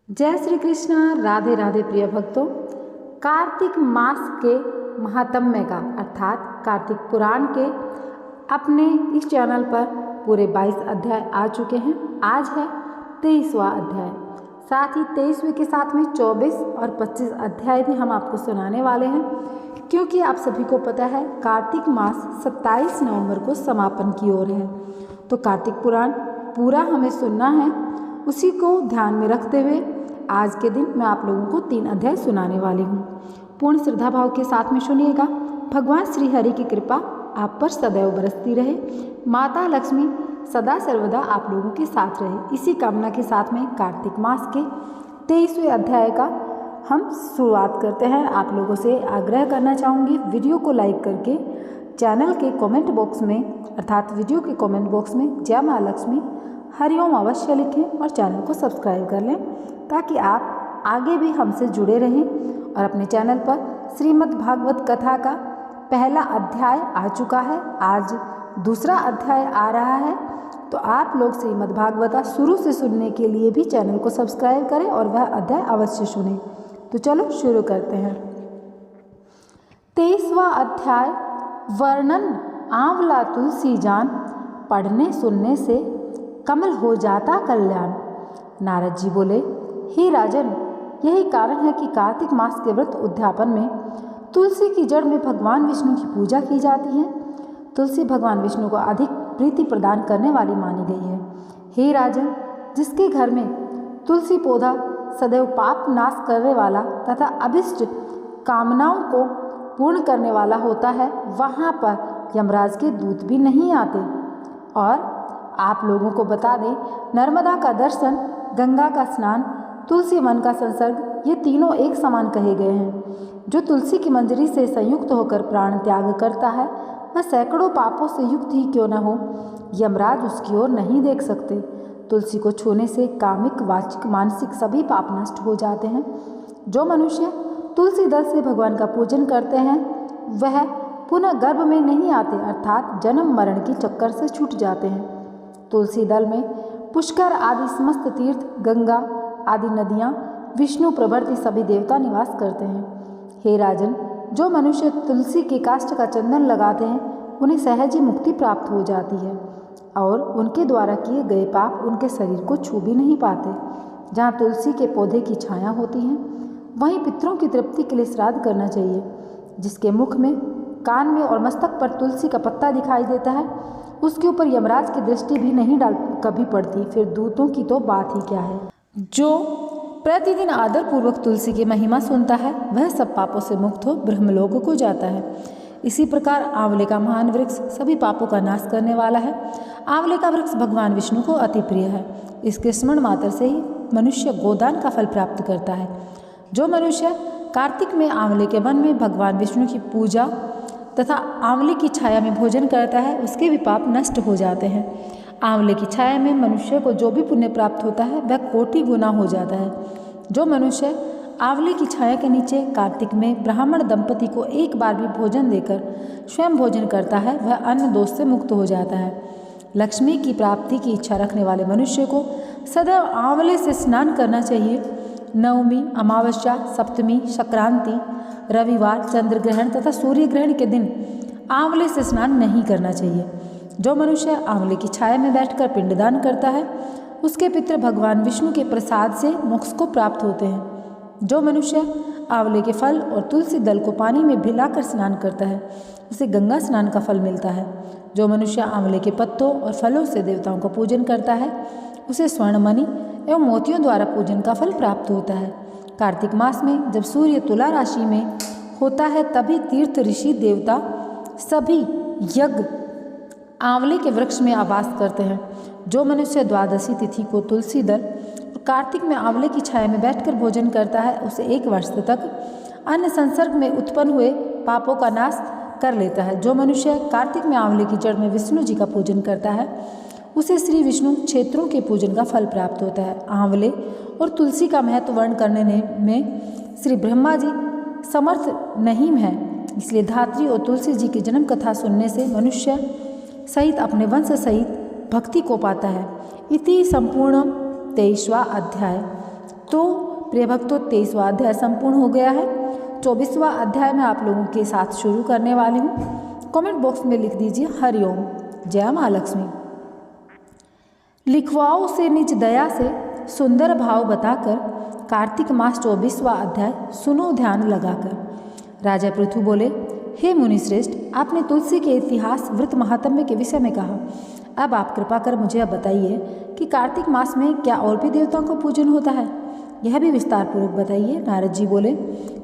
जय श्री कृष्ण। राधे राधे प्रिय भक्तों, कार्तिक मास के महात्म्य का अर्थात कार्तिक पुराण के अपने इस चैनल पर पूरे 22 अध्याय आ चुके हैं। आज है 23वां अध्याय। साथ ही 23वें के साथ में 24 और 25 अध्याय भी हम आपको सुनाने वाले हैं, क्योंकि आप सभी को पता है कार्तिक मास 27 नवंबर को समापन की ओर है। तो कार्तिक पुराण पूरा हमें सुनना है। उसी को ध्यान में रखते हुए आज के दिन मैं आप लोगों को 3 अध्याय सुनाने वाली हूँ। पूर्ण श्रद्धा भाव के साथ में सुनिएगा। भगवान श्री हरि की कृपा आप पर सदैव बरसती रहे। माता लक्ष्मी सदा सर्वदा आप लोगों के साथ रहे। इसी कामना के साथ में कार्तिक मास के 23वें अध्याय का हम शुरुआत करते हैं। आप लोगों से आग्रह करना चाहूँगी, वीडियो को लाइक करके चैनल के कमेंट बॉक्स में अर्थात वीडियो के कमेंट बॉक्स में जय माँ लक्ष्मी हरिओम अवश्य लिखें और चैनल को सब्सक्राइब कर लें, ताकि आप आगे भी हमसे जुड़े रहें। और अपने चैनल पर श्रीमद् भागवत कथा का पहला अध्याय आ चुका है, आज दूसरा अध्याय आ रहा है। तो आप लोग श्रीमद् भागवत शुरू से सुनने के लिए भी चैनल को सब्सक्राइब करें और वह अध्याय अवश्य सुनें। तो चलो शुरू करते हैं। 23वां अध्याय वर्णन। आंवला तुलसी जान, पढ़ने सुनने से कमल हो जाता कल्याण। नारद जी बोले, हे राजन, यही कारण है कि कार्तिक मास के व्रत उद्यापन में तुलसी की जड़ में भगवान विष्णु की पूजा की जाती है। तुलसी भगवान विष्णु को अधिक प्रीति प्रदान करने वाली मानी गई है। हे राजन, जिसके घर में तुलसी पौधा सदैव पाप नाश करने वाला तथा अभिष्ट कामनाओं को पूर्ण करने वाला होता है, वहाँ पर यमराज के दूत भी नहीं आते। और आप लोगों को बता दें, नर्मदा का दर्शन, गंगा का स्नान, तुलसी वन का संसर्ग, ये तीनों एक समान कहे गए हैं। जो तुलसी की मंजरी से संयुक्त होकर प्राण त्याग करता है, वह सैकड़ों पापों से युक्त ही क्यों न हो, यमराज उसकी ओर नहीं देख सकते। तुलसी को छूने से कामिक, वाचिक, मानसिक सभी पाप नष्ट हो जाते हैं। जो मनुष्य तुलसी दल से भगवान का पूजन करते हैं, वह पुनः गर्भ में नहीं आते, अर्थात जन्म मरण की चक्कर से छूट जाते हैं। तुलसी दल में पुष्कर आदि समस्त तीर्थ, गंगा आदि नदियाँ, विष्णु प्रभृति सभी देवता निवास करते हैं। हे राजन, जो मनुष्य तुलसी के काष्ठ का चंदन लगाते हैं, उन्हें सहज ही मुक्ति प्राप्त हो जाती है और उनके द्वारा किए गए पाप उनके शरीर को छू भी नहीं पाते। जहाँ तुलसी के पौधे की छाया होती है, वहीं पितरों की तृप्ति के लिए श्राद्ध करना चाहिए। जिसके मुख में, कान में और मस्तक पर तुलसी का पत्ता दिखाई देता है, उसके ऊपर यमराज की दृष्टि भी नहीं कभी पड़ती, फिर दूतों की तो बात ही क्या है। जो प्रतिदिन आदर पूर्वक तुलसी की महिमा सुनता है, वह सब पापों से मुक्त हो ब्रह्मलोक को जाता है। इसी प्रकार आंवले का महान वृक्ष सभी पापों का नाश करने वाला है। आंवले का वृक्ष भगवान विष्णु को अति प्रिय है। इसके स्मरण मात्र से ही मनुष्य गोदान का फल प्राप्त करता है। जो मनुष्य कार्तिक में आंवले के वन में भगवान विष्णु की पूजा तथा आंवले की छाया में भोजन करता है, उसके भी पाप नष्ट हो जाते हैं। आंवले की छाया में मनुष्य को जो भी पुण्य प्राप्त होता है, वह कोटि गुना हो जाता है। जो मनुष्य आंवले की छाया के नीचे कार्तिक में ब्राह्मण दंपति को एक बार भी भोजन देकर स्वयं भोजन करता है, वह अन्न दोष से मुक्त हो जाता है। लक्ष्मी की प्राप्ति की इच्छा रखने वाले मनुष्य को सदैव आंवले से स्नान करना चाहिए। नवमी, अमावस्या, सप्तमी, संक्रांति, रविवार, चंद्र ग्रहण तथा सूर्य ग्रहण के दिन आंवले से स्नान नहीं करना चाहिए। जो मनुष्य आंवले की छाया में बैठकर पिंडदान करता है, उसके पितृ भगवान विष्णु के प्रसाद से मोक्ष को प्राप्त होते हैं। जो मनुष्य आंवले के फल और तुलसी दल को पानी में भिलाकर स्नान करता है, उसे गंगा स्नान का फल मिलता है। जो मनुष्य आंवले के पत्तों और फलों से देवताओं का पूजन करता है, उसे स्वर्ण मणि एवं मोतियों द्वारा पूजन का फल प्राप्त होता है। कार्तिक मास में जब सूर्य तुला राशि में होता है, तभी तीर्थ, ऋषि, देवता सभी यज्ञ आंवले के वृक्ष में आवास करते हैं। जो मनुष्य द्वादशी तिथि को तुलसी दल और कार्तिक में आंवले की छाया में बैठकर भोजन करता है, उसे 1 वर्ष तक अन्न संसर्ग में उत्पन्न हुए पापों का नाश कर लेता है। जो मनुष्य कार्तिक में आंवले की जड़ में विष्णु जी का पूजन करता है, उसे श्री विष्णु क्षेत्रों के पूजन का फल प्राप्त होता है। आंवले और तुलसी का महत्व वर्ण करने में श्री ब्रह्मा जी समर्थ नहीं है, इसलिए धात्री और तुलसी जी की जन्म कथा सुनने से मनुष्य सहित अपने वंश सहित भक्ति को पाता है। इति संपूर्ण 23वां अध्याय। तो प्रिय भक्तों 23वां अध्याय संपूर्ण हो गया है। 24वां अध्याय में आप लोगों के साथ शुरू करने वाली हूँ। कमेंट बॉक्स में लिख दीजिए हरिओम, जय माँ लक्ष्मी। लिखवाओ से निज दया से सुंदर भाव बताकर कार्तिक मास 24वां अध्याय सुनो ध्यान लगाकर। राजा पृथु बोले, हे मुनि श्रेष्ठ, आपने तुलसी के इतिहास व्रत महात्म्य के विषय में कहा। अब आप कृपा कर मुझे अब बताइए कि कार्तिक मास में क्या और भी देवताओं का पूजन होता है, यह भी विस्तार पूर्वक बताइए। नारद जी बोले,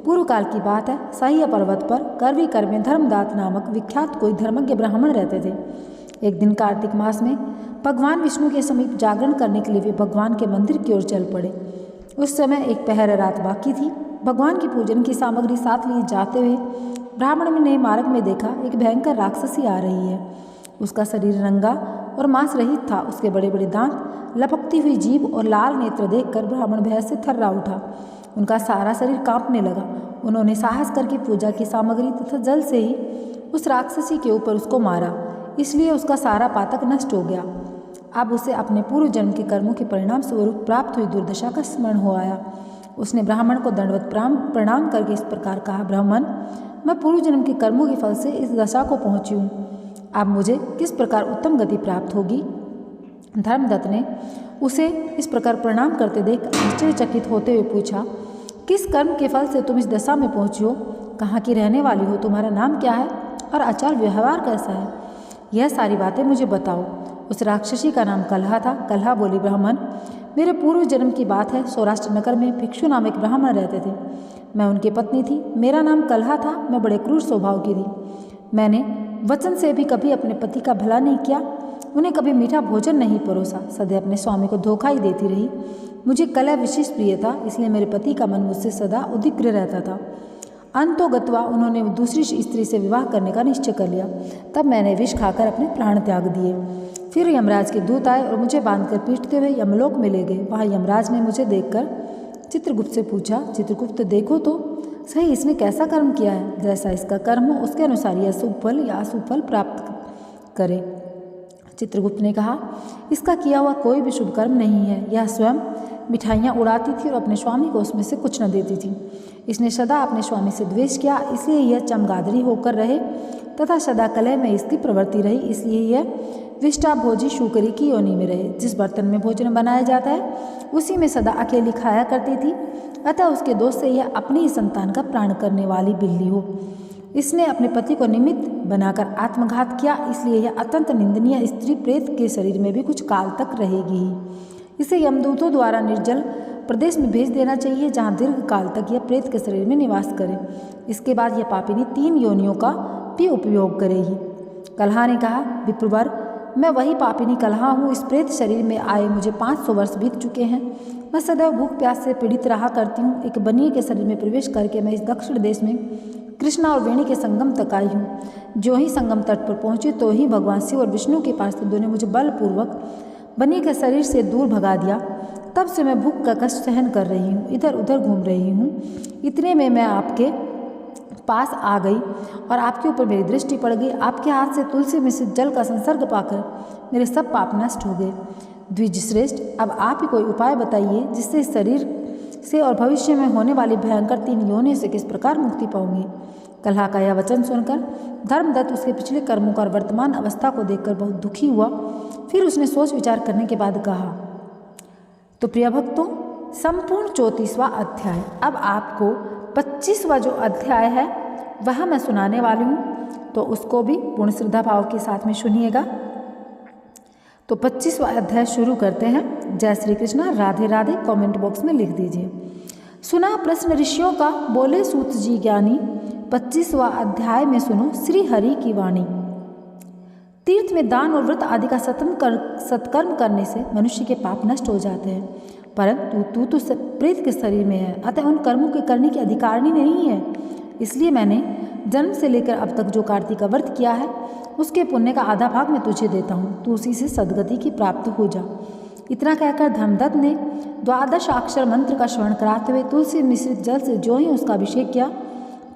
पूर्व काल की बात है, सह्य पर्वत पर करवी में धर्मदात नामक विख्यात कोई धर्मज्ञ ब्राह्मण रहते थे। एक दिन कार्तिक मास में भगवान विष्णु के समीप जागरण करने के लिए वे भगवान के मंदिर की ओर चल पड़े। उस समय एक पहर रात बाकी थी। भगवान की पूजन की सामग्री साथ लिए जाते हुए ब्राह्मण ने मार्ग में देखा एक भयंकर राक्षसी आ रही है। उसका शरीर नंगा और मांस रहित था। उसके बड़े बड़े दांत, लपकती हुई जीभ और लाल नेत्र देखकर ब्राह्मण भय से थर्रा उठा। उनका सारा शरीर कांपने लगा। उन्होंने साहस करके पूजा की सामग्री तथा जल से ही उस राक्षसी के ऊपर उसको मारा, इसलिए उसका सारा पातक नष्ट हो गया। अब उसे अपने पूर्व जन्म के कर्मों के परिणाम स्वरूप प्राप्त हुई दुर्दशा का स्मरण हो आया। उसने ब्राह्मण को दंडवत प्रणाम करके इस प्रकार कहा, ब्राह्मण, मैं पूर्व जन्म के कर्मों के फल से इस दशा को पहुंची हूँ। अब मुझे किस प्रकार उत्तम गति प्राप्त होगी? धर्मदत्त ने उसे इस प्रकार प्रणाम करते देख आश्चर्यचकित होते हुए पूछा, किस कर्म के फल से तुम इस दशा में पहुंची हो? कहाँ की रहने वाली हो? तुम्हारा नाम क्या है और आचार व्यवहार कैसा है? यह सारी बातें मुझे बताओ। उस राक्षसी का नाम कलहा था। कलहा बोली, ब्राह्मण, मेरे पूर्व जन्म की बात है। सौराष्ट्र नगर में भिक्षु नाम एक ब्राह्मण रहते थे। मैं उनकी पत्नी थी। मेरा नाम कलहा था। मैं बड़े क्रूर स्वभाव की थी। मैंने वचन से भी कभी अपने पति का भला नहीं किया, उन्हें कभी मीठा भोजन नहीं परोसा, सदैव अपने स्वामी को धोखा ही देती रही। मुझे कलह विशेष प्रिय था, इसलिए मेरे पति का मन मुझसे सदा उद्विग्न रहता था। अंतोगत्वा उन्होंने दूसरी स्त्री से विवाह करने का निश्चय कर लिया। तब मैंने विष खाकर अपने प्राण त्याग दिए। फिर यमराज के दूत आए और मुझे बांधकर पीटते हुए यमलोक में ले गए। वहाँ यमराज ने मुझे देखकर चित्रगुप्त से पूछा, चित्रगुप्त देखो तो सही इसने कैसा कर्म किया है, जैसा इसका कर्म हो उसके अनुसार यह शुभ फल या अशुभ फल प्राप्त करे। चित्रगुप्त ने कहा, इसका किया हुआ कोई भी शुभ कर्म नहीं है। यह स्वयं मिठाइयाँ उड़ाती थी और अपने स्वामी को उसमें से कुछ न देती थी। इसने सदा अपने स्वामी से द्वेष किया, इसलिए यह चमगादड़ी होकर रहे तथा सदा कलह में इसकी प्रवृत्ति रही, इसलिए यह विष्टा भोजी शूकरी की योनि में रहे। जिस बर्तन में भोजन बनाया जाता है उसी में सदा अकेली खाया करती थी, अतः उसके दोष से यह अपनी ही संतान का प्राण करने वाली बिल्ली हो। इसने अपने पति को निमित्त बनाकर आत्मघात किया, इसलिए यह अत्यंत निंदनीय स्त्री प्रेत के शरीर में भी कुछ काल तक रहेगी ही। इसे यमदूतों द्वारा निर्जल प्रदेश में भेज देना चाहिए, जहाँ दीर्घ काल तक यह प्रेत के शरीर में निवास करे। इसके बाद यह पापिनी 3 योनियों का भी उपयोग करेगी। कलहा ने कहा, विप्रवर, मैं वही पापिनी कलहा हूँ। इस प्रेत शरीर में आए मुझे 500 वर्ष बीत चुके हैं। मैं सदैव भूख प्यास से पीड़ित रहा करती हूँ। एक बनिए के शरीर में प्रवेश करके मैं इस दक्षिण देश में कृष्णा और वेणी के संगम तक आई हूँ। जो ही संगम तट पर पहुँची तो ही भगवान शिव और विष्णु के पार्षदों ने मुझे बलपूर्वक बनिए के शरीर से दूर भगा दिया। तब से मैं भूख का कष्ट सहन कर रही हूँ, इधर उधर घूम रही हूँ। इतने में मैं आपके पास आ गई और आपके ऊपर मेरी दृष्टि पड़ गई। आपके हाथ से तुलसी में से जल का संसर्ग पाकर मेरे सब पाप नष्ट हो गए। द्विज श्रेष्ठ, अब आप ही कोई उपाय बताइए जिससे इस शरीर से और भविष्य में होने वाली भयंकर 3 योनियों से किस प्रकार मुक्ति पाऊंगी। कलहा का यह वचन सुनकर धर्मदत्त उसके पिछले कर्मों का और वर्तमान अवस्था को देखकर बहुत दुखी हुआ। फिर उसने सोच विचार करने के बाद कहा, तो प्रिय भक्तों, संपूर्ण 34वां अध्याय, अब आपको 25वां जो अध्याय है वह मैं सुनाने वाली हूँ, तो उसको भी पूर्ण श्रद्धा भाव के साथ में सुनिएगा। तो 25वां अध्याय शुरू करते हैं। जय श्री कृष्णा, राधे राधे कमेंट बॉक्स में लिख दीजिए। सुना प्रश्न ऋषियों का, बोले सूत जी ज्ञानी, 25वां अध्याय में सुनो श्री हरि की वाणी। तीर्थ में दान और व्रत आदि का सत्कर्म करने से मनुष्य के पाप नष्ट हो जाते हैं, परंतु तू तो प्रेत के शरीर में है, अतः उन कर्मों के करने की अधिकारिणी नहीं है। इसलिए मैंने जन्म से लेकर अब तक जो कार्तिक का व्रत किया है उसके पुण्य का आधा भाग मैं तुझे देता हूँ, तू उसी से सदगति की प्राप्त हो जा। इतना कहकर धर्मदत्त ने 12 अक्षर मंत्र का श्रवण कराते हुए तुलसी मिश्रित जल से जो ही उसका अभिषेक किया,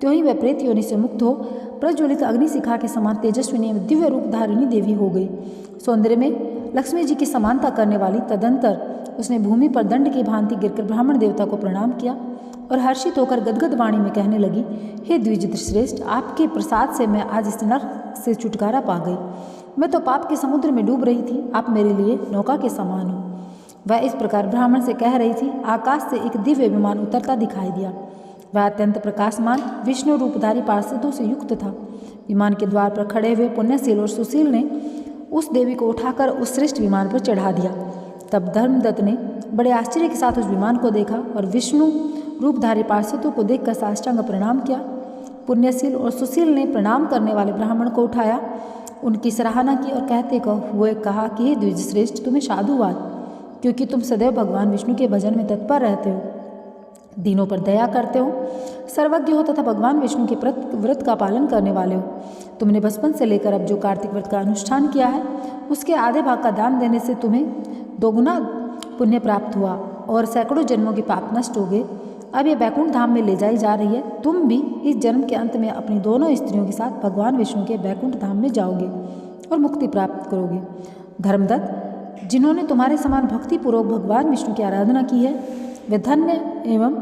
त्यों ही वह प्रेत योनि से मुक्त हो प्रज्वलित अग्निशिखा के समान तेजस्विनी एवं दिव्य रूप धारिणी देवी हो गई। सौंदर्य में लक्ष्मी जी की समानता करने वाली, तदंतर उसने भूमि पर दंड की भांति गिरकर ब्राह्मण देवता को प्रणाम किया और हर्षित होकर गदगद वाणी में कहने लगी, हे द्विज श्रेष्ठ, आपके प्रसाद से मैं आज इस नरक से छुटकारा पा गई। मैं तो पाप के समुद्र में डूब रही थी, आप मेरे लिए नौका के समान हो। वह इस प्रकार ब्राह्मण से कह रही थी, आकाश से एक दिव्य विमान उतरता दिखाई दिया। वह अत्यंत प्रकाशमान विष्णु रूपधारी पार्षदों से युक्त था। विमान के द्वार पर खड़े हुए पुण्यशील और सुशील ने उस देवी को उठाकर उस श्रेष्ठ विमान पर चढ़ा दिया। तब धर्मदत्त ने बड़े आश्चर्य के साथ उस विमान को देखा और विष्णु रूपधारी पार्षदों को देखकर साष्टांग प्रणाम किया। पुण्यशील और सुशील ने प्रणाम करने वाले ब्राह्मण को उठाया, उनकी सराहना की और कहते हुए कहा कि हे द्विज श्रेष्ठ, तुम्हें साधुवाद, क्योंकि तुम सदैव भगवान विष्णु के भजन में तत्पर रहते हो, दीनों पर दया करते हो, सर्वज्ञ हो तथा भगवान विष्णु के व्रत का पालन करने वाले हो। तुमने बचपन से लेकर अब जो कार्तिक व्रत का अनुष्ठान किया है, उसके आधे भाग का दान देने से तुम्हें दोगुना पुण्य प्राप्त हुआ और सैकड़ों जन्मों के पाप नष्ट हो गए। अब ये बैकुंठ धाम में ले जाई जा रही है। तुम भी इस जन्म के अंत में अपनी दोनों स्त्रियों के साथ भगवान विष्णु के बैकुंठ धाम में जाओगे और मुक्ति प्राप्त करोगे। धर्मदत्त, जिन्होंने तुम्हारे समान भक्तिपूर्वक भगवान विष्णु की आराधना की है, वे धन्य एवं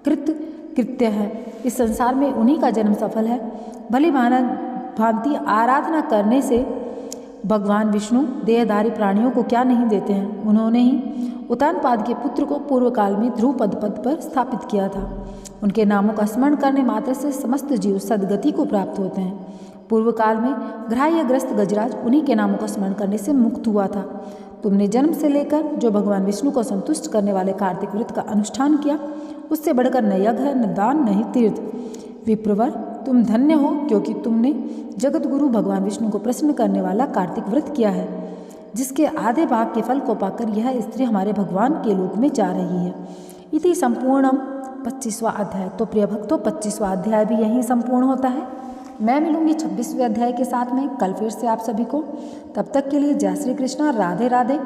कृत्य है। इस संसार में उन्हीं का जन्म सफल है। भली भांति आराधना करने से भगवान विष्णु देहधारी प्राणियों को क्या नहीं देते हैं। उन्होंने ही उत्तानपाद के पुत्र को पूर्व काल में ध्रुव पद पर स्थापित किया था। उनके नामों का स्मरण करने मात्र से समस्त जीव सद्गति को प्राप्त होते हैं। पूर्व काल में ग्राह्यग्रस्त गजराज उन्हीं के नामों का स्मरण करने से मुक्त हुआ था। तुमने जन्म से लेकर जो भगवान विष्णु को संतुष्ट करने वाले कार्तिक व्रत का अनुष्ठान किया, उससे बढ़कर न यज्ञ है, न दान, न ही तीर्थ। विप्रवर, तुम धन्य हो, क्योंकि तुमने जगत गुरु भगवान विष्णु को प्रसन्न करने वाला कार्तिक व्रत किया है, जिसके आधे भाग के फल को पाकर यह स्त्री हमारे भगवान के लोक में जा रही है। इति संपूर्णम 25वां अध्याय। तो प्रिय भक्तों, 25वां अध्याय भी यहीं संपूर्ण होता है। मैं मिलूंगी 26वें अध्याय के साथ में कल फिर से आप सभी को। तब तक के लिए जय श्री कृष्णा, राधे राधे।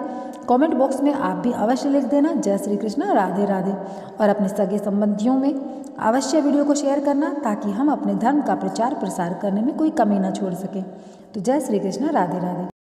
कमेंट बॉक्स में आप भी अवश्य लिख देना जय श्री कृष्णा, राधे राधे, और अपने सगे संबंधियों में अवश्य वीडियो को शेयर करना, ताकि हम अपने धर्म का प्रचार प्रसार करने में कोई कमी न छोड़ सकें। तो जय श्री कृष्णा, राधे राधे।